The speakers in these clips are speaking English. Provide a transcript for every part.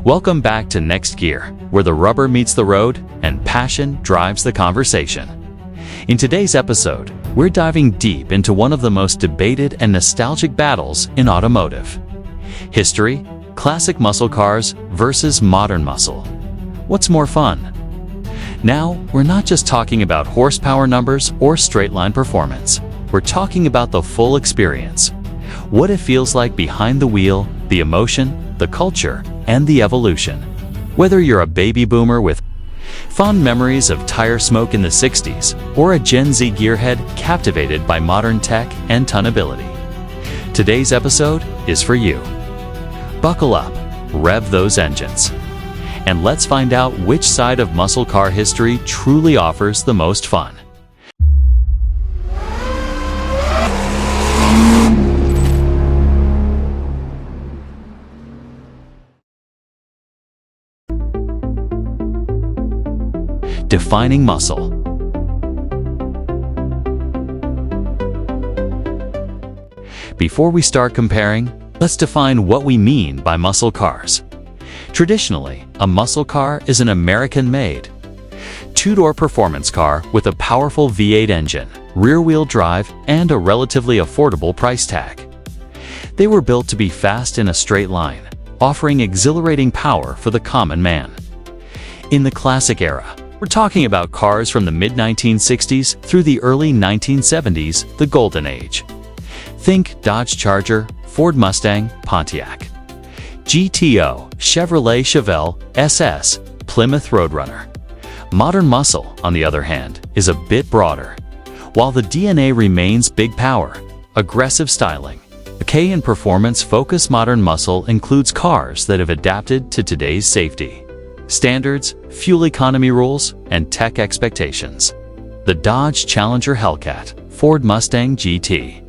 Welcome back to NextGear, where the rubber meets the road and passion drives the conversation. In today's episode, we're diving deep into one of the most debated and nostalgic battles in automotive. History, classic muscle cars versus modern muscle. What's more fun? Now, we're not just talking about horsepower numbers or straight-line performance. We're talking about the full experience. What it feels like behind the wheel, the emotion, the culture, and the evolution. Whether you're a baby boomer with fond memories of tire smoke in the 60s or a Gen Z gearhead captivated by modern tech and tunnability, today's episode is for you. Buckle up, rev those engines, and let's find out which side of muscle car history truly offers the most fun. Defining muscle. Before we start comparing, let's define what we mean by muscle cars. Traditionally, a muscle car is an American-made, two-door performance car with a powerful V8 engine, rear-wheel drive, and a relatively affordable price tag. They were built to be fast in a straight line, offering exhilarating power for the common man. In the classic era, we're talking about cars from the mid-1960s through the early 1970s, the Golden Age. Think Dodge Charger, Ford Mustang, Pontiac, GTO, Chevrolet Chevelle, SS, Plymouth Roadrunner. Modern muscle, on the other hand, is a bit broader. While the DNA remains big power, aggressive styling, and performance-focused modern muscle includes cars that have adapted to today's safety standards, fuel economy rules, and tech expectations. The Dodge Challenger Hellcat, Ford Mustang GT,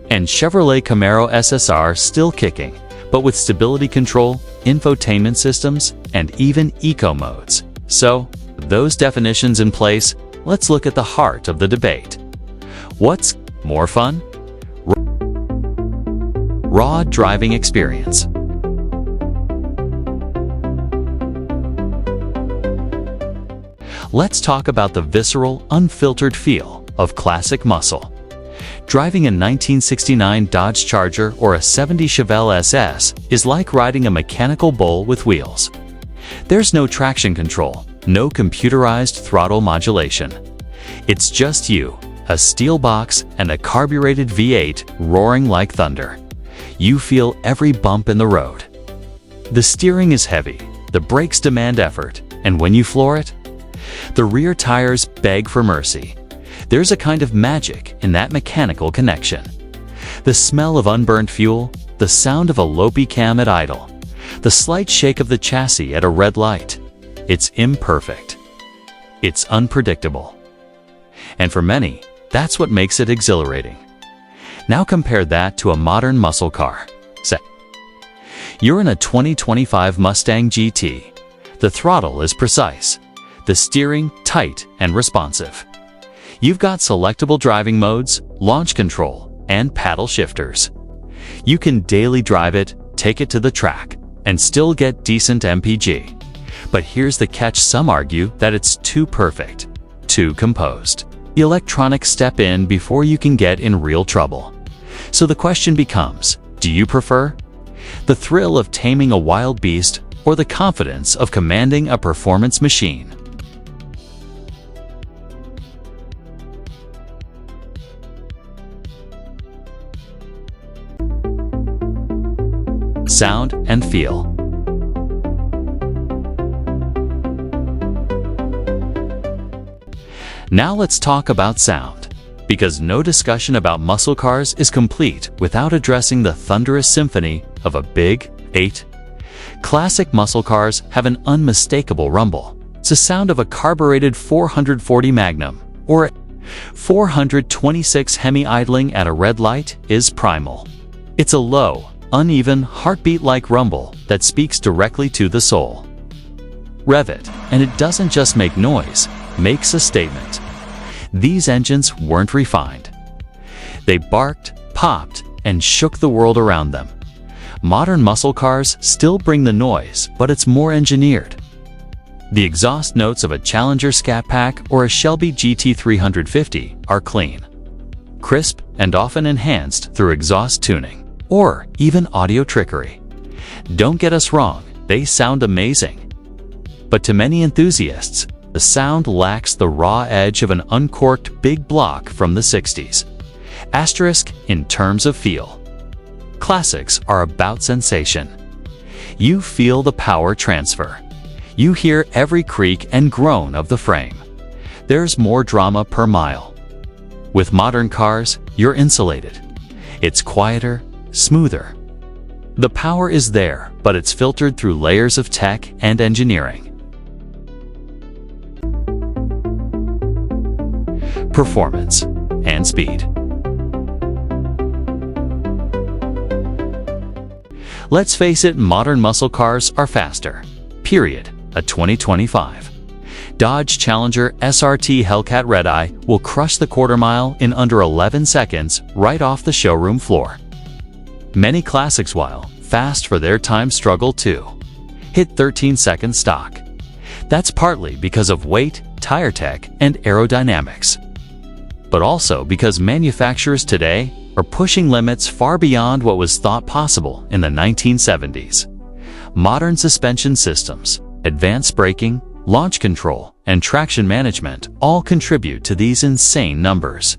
and Chevrolet Camaro SSR still kicking, but with stability control, infotainment systems, and even eco modes. So, with those definitions in place, let's look at the heart of the debate. What's more fun? Raw driving experience. Let's talk about the visceral, unfiltered feel of classic muscle. Driving a 1969 Dodge Charger or a 70 Chevelle SS is like riding a mechanical bull with wheels. There's no traction control, no computerized throttle modulation. It's just you, a steel box, and a carbureted V8 roaring like thunder. You feel every bump in the road. The steering is heavy, the brakes demand effort, and when you floor it, the rear tires beg for mercy. There's a kind of magic in that mechanical connection. The smell of unburned fuel, the sound of a low cam at idle, the slight shake of the chassis at a red light. It's imperfect. It's unpredictable. And for many, that's what makes it exhilarating. Now compare that to a modern muscle car. Say, you're in a 2025 Mustang GT. The throttle is precise, the steering tight and responsive. You've got selectable driving modes, launch control, and paddle shifters. You can daily drive it, take it to the track, and still get decent MPG. But here's the catch: some argue that it's too perfect, too composed. The electronics step in before you can get in real trouble. So the question becomes, do you prefer the thrill of taming a wild beast or the confidence of commanding a performance machine? Sound and feel. Now let's talk about sound, because no discussion about muscle cars is complete without addressing the thunderous symphony of a big 8. Classic muscle cars have an unmistakable rumble. It's the sound of a carbureted 440 Magnum or a 426 Hemi idling at a red light is primal. It's a low, uneven, heartbeat-like rumble that speaks directly to the soul. Rev it, and it doesn't just make noise, makes a statement. These engines weren't refined. They barked, popped, and shook the world around them. Modern muscle cars still bring the noise, but it's more engineered. The exhaust notes of a Challenger Scat Pack or a Shelby GT350 are clean, crisp, and often enhanced through exhaust tuning, or even audio trickery. Don't get us wrong, they sound amazing. But to many enthusiasts, the sound lacks the raw edge of an uncorked big block from the 60s. Asterisk in terms of feel. Classics are about sensation. You feel the power transfer. You hear every creak and groan of the frame. There's more drama per mile. With modern cars, you're insulated. It's quieter, smoother. The power is there, but it's filtered through layers of tech and engineering. Performance and speed. Let's face it, modern muscle cars are faster. Period. A 2025 Dodge Challenger SRT Hellcat Red-Eye will crush the quarter mile in under 11 seconds right off the showroom floor. Many classics, while fast for their time, struggle to hit 13-second stock. That's partly because of weight, tire tech, and aerodynamics, but also because manufacturers today are pushing limits far beyond what was thought possible in the 1970s. Modern suspension systems, advanced braking, launch control, and traction management all contribute to these insane numbers.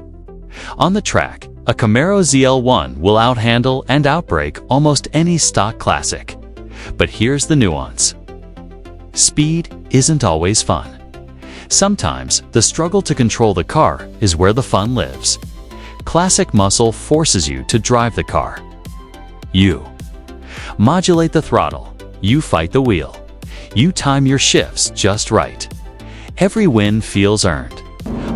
On the track, a Camaro ZL1 will outhandle and outbrake almost any stock classic. But here's the nuance. Speed isn't always fun. Sometimes, the struggle to control the car is where the fun lives. Classic muscle forces you to drive the car. You modulate the throttle. You fight the wheel. You time your shifts just right. Every win feels earned.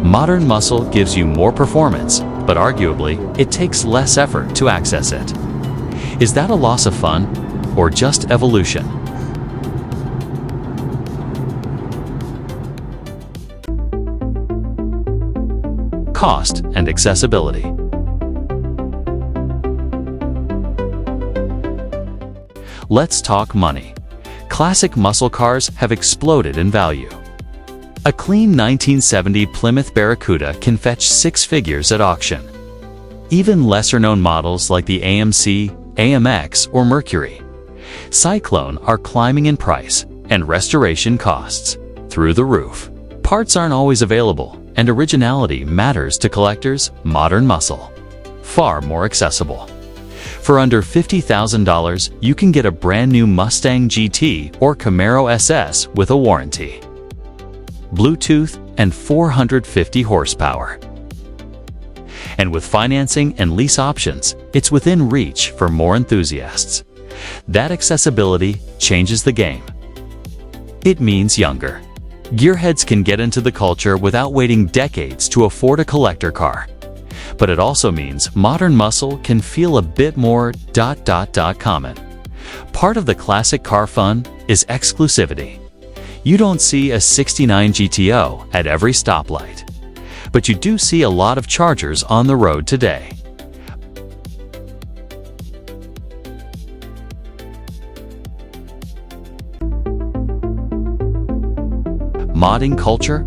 Modern muscle gives you more performance, but arguably, it takes less effort to access it. Is that a loss of fun, or just evolution? Cost and accessibility. Let's talk money. Classic muscle cars have exploded in value. A clean 1970 Plymouth Barracuda can fetch six figures at auction. Even lesser-known models like the AMC, AMX, or Mercury Cyclone are climbing in price, and restoration costs through the roof. Parts aren't always available, and originality matters to collectors. Modern muscle, far more accessible. For under $50,000, you can get a brand new Mustang GT or Camaro SS with a warranty, Bluetooth, and 450 horsepower. And with financing and lease options, it's within reach for more enthusiasts. That accessibility changes the game. It means younger gearheads can get into the culture without waiting decades to afford a collector car. But it also means modern muscle can feel a bit more ... common. Part of the classic car fun is exclusivity. You don't see a 69 GTO at every stoplight, but you do see a lot of Chargers on the road today. Modding culture.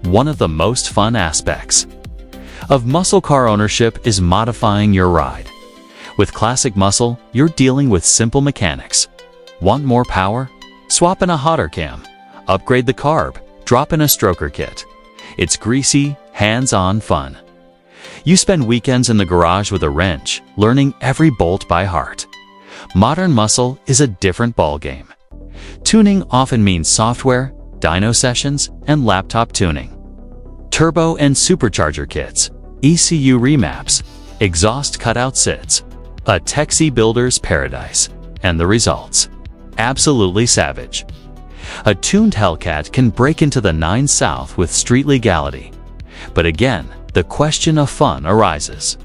One of the most fun aspects of muscle car ownership is modifying your ride. With classic muscle, you're dealing with simple mechanics. Want more power? Swap in a hotter cam. Upgrade the carb. Drop in a stroker kit. It's greasy, hands-on fun. You spend weekends in the garage with a wrench, learning every bolt by heart. Modern muscle is a different ballgame. Tuning often means software, dyno sessions, and laptop tuning. Turbo and supercharger kits, ECU remaps, exhaust cutout sits, a Texie builder's paradise, and the results. Absolutely savage. A tuned Hellcat can break into the 9 South with street legality. But again, the question of fun arises.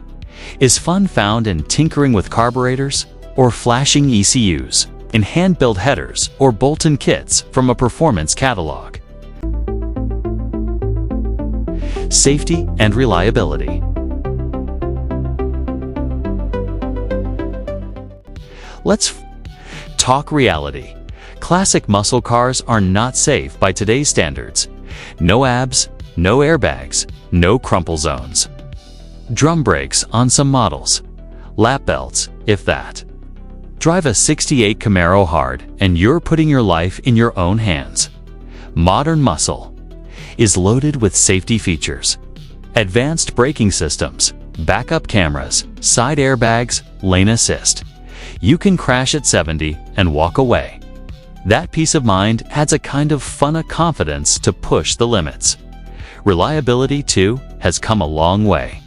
Is fun found in tinkering with carburetors, or flashing ECUs, in hand-built headers or bolt-in kits from a performance catalog? Safety and reliability. Let's talk reality. Classic muscle cars are not safe by today's standards. No abs, no airbags, no crumple zones. Drum brakes on some models. Lap belts, if that. Drive a '68 Camaro hard and you're putting your life in your own hands. Modern muscle is loaded with safety features. Advanced braking systems, backup cameras, side airbags, lane assist. You can crash at 70 and walk away. That peace of mind adds a kind of fun of confidence to push the limits. Reliability, too, has come a long way.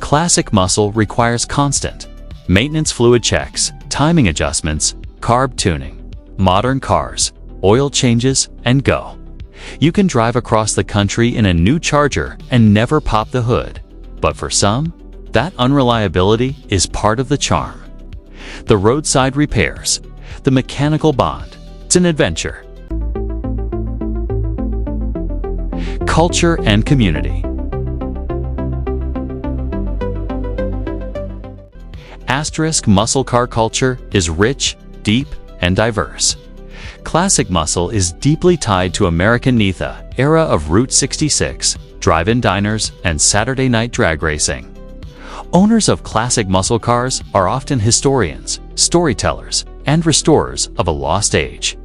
Classic muscle requires constant maintenance, fluid checks, timing adjustments, carb tuning. Modern cars, oil changes, and go. You can drive across the country in a new Charger and never pop the hood. But for some, that unreliability is part of the charm. The roadside repairs, the mechanical bond, it's an adventure. Culture and community. Asterisk muscle car culture is rich, deep, and diverse. Classic muscle is deeply tied to American Netha era of Route 66, drive-in diners, and Saturday night drag racing. Owners of classic muscle cars are often historians, storytellers, and restorers of a lost age.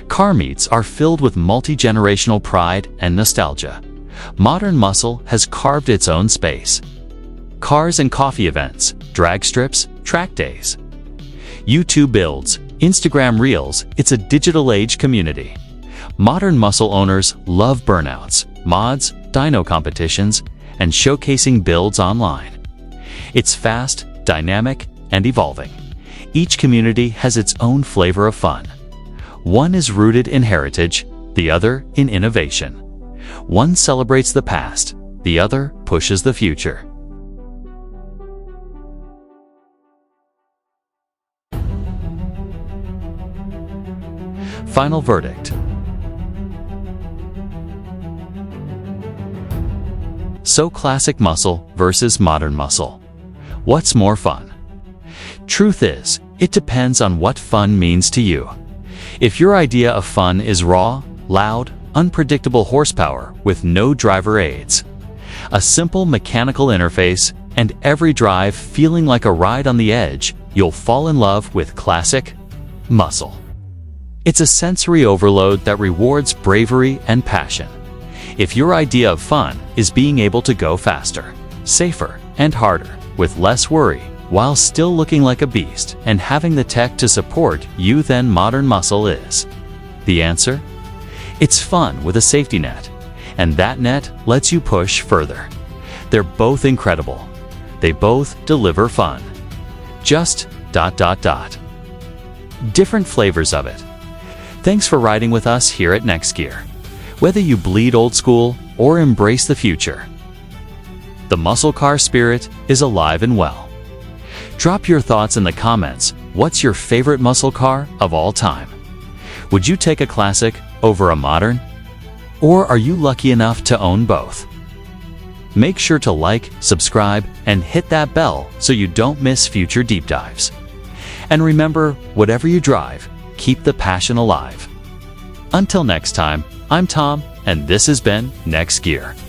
Car meets are filled with multi-generational pride and nostalgia. Modern muscle has carved its own space. Cars and coffee events, drag strips, track days. YouTube builds, Instagram reels, it's a digital age community. Modern muscle owners love burnouts, mods, dyno competitions, and showcasing builds online. It's fast, dynamic, and evolving. Each community has its own flavor of fun. One is rooted in heritage, the other in innovation. One celebrates the past, the other pushes the future. Final verdict. So classic muscle versus modern muscle. What's more fun? Truth is, it depends on what fun means to you. If your idea of fun is raw, loud, unpredictable horsepower with no driver aids, a simple mechanical interface, and every drive feeling like a ride on the edge, you'll fall in love with classic muscle. It's a sensory overload that rewards bravery and passion. If your idea of fun is being able to go faster, safer, and harder, with less worry, while still looking like a beast and having the tech to support you, then modern muscle is. The answer? It's fun with a safety net, and that net lets you push further. They're both incredible. They both deliver fun. Just ... Different flavors of it. Thanks for riding with us here at NextGear. Whether you bleed old school or embrace the future, the muscle car spirit is alive and well. Drop your thoughts in the comments. What's your favorite muscle car of all time? Would you take a classic over a modern? Or are you lucky enough to own both? Make sure to like, subscribe, and hit that bell so you don't miss future deep dives. And remember, whatever you drive, keep the passion alive. Until next time, I'm Tom, and this has been NextGear.